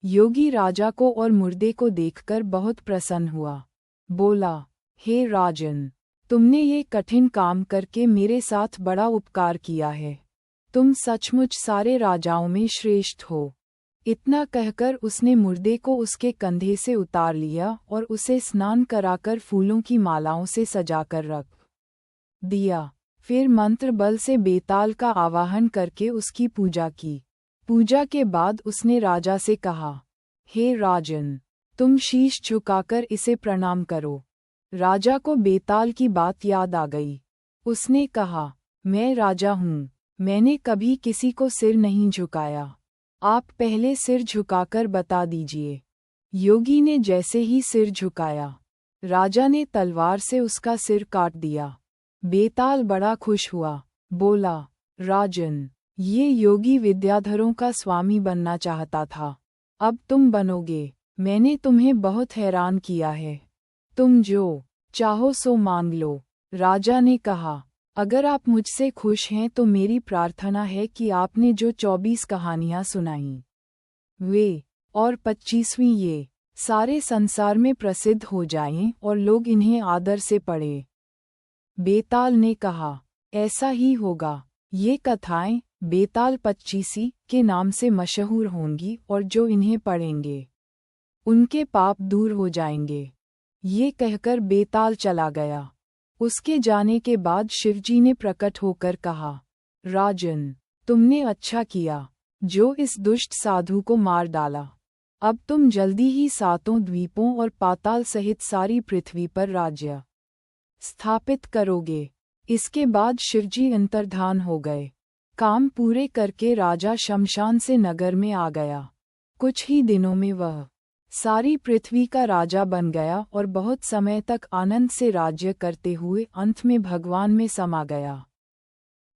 योगी राजा को और मुर्दे को देखकर बहुत प्रसन्न हुआ। बोला, हे राजन, तुमने ये कठिन काम करके मेरे साथ बड़ा उपकार किया है। तुम सचमुच सारे राजाओं में श्रेष्ठ हो। इतना कहकर उसने मुर्दे को उसके कंधे से उतार लिया और उसे स्नान कराकर फूलों की मालाओं से सजाकर रख दिया। फिर मंत्र बल से बेताल का आवाहन करके उसकी पूजा की। पूजा के बाद उसने राजा से कहा, हे राजन, तुम शीश झुकाकर इसे प्रणाम करो। राजा को बेताल की बात याद आ गई। उसने कहा, मैं राजा हूँ, मैंने कभी किसी को सिर नहीं झुकाया। आप पहले सिर झुकाकर बता दीजिए। योगी ने जैसे ही सिर झुकाया, राजा ने तलवार से उसका सिर काट दिया। बेताल बड़ा खुश हुआ। बोला, राजन, ये योगी विद्याधरों का स्वामी बनना चाहता था। अब तुम बनोगे। मैंने तुम्हें बहुत हैरान किया है। तुम जो चाहो सो मांग लो। राजा ने कहा, अगर आप मुझसे खुश हैं तो मेरी प्रार्थना है कि आपने जो 24 कहानियां सुनाईं, वे और 25वीं ये सारे संसार में प्रसिद्ध हो जाएं और लोग इन्हें आदर से पढ़ें। बेताल ने कहा, ऐसा ही होगा। ये कथाएं बेताल 25 के नाम से मशहूर होंगी और जो इन्हें पढ़ेंगे उनके पाप दूर हो जाएंगे। ये कहकर बेताल चला गया। उसके जाने के बाद शिवजी ने प्रकट होकर कहा, राजन, तुमने अच्छा किया जो इस दुष्ट साधु को मार डाला। अब तुम जल्दी ही 7 द्वीपों और पाताल सहित सारी पृथ्वी पर राज्य स्थापित करोगे। इसके बाद शिवजी अंतर्धान हो गए। काम पूरे करके राजा शमशान से नगर में आ गया। कुछ ही दिनों में वह सारी पृथ्वी का राजा बन गया और बहुत समय तक आनंद से राज्य करते हुए अंत में भगवान में समा गया।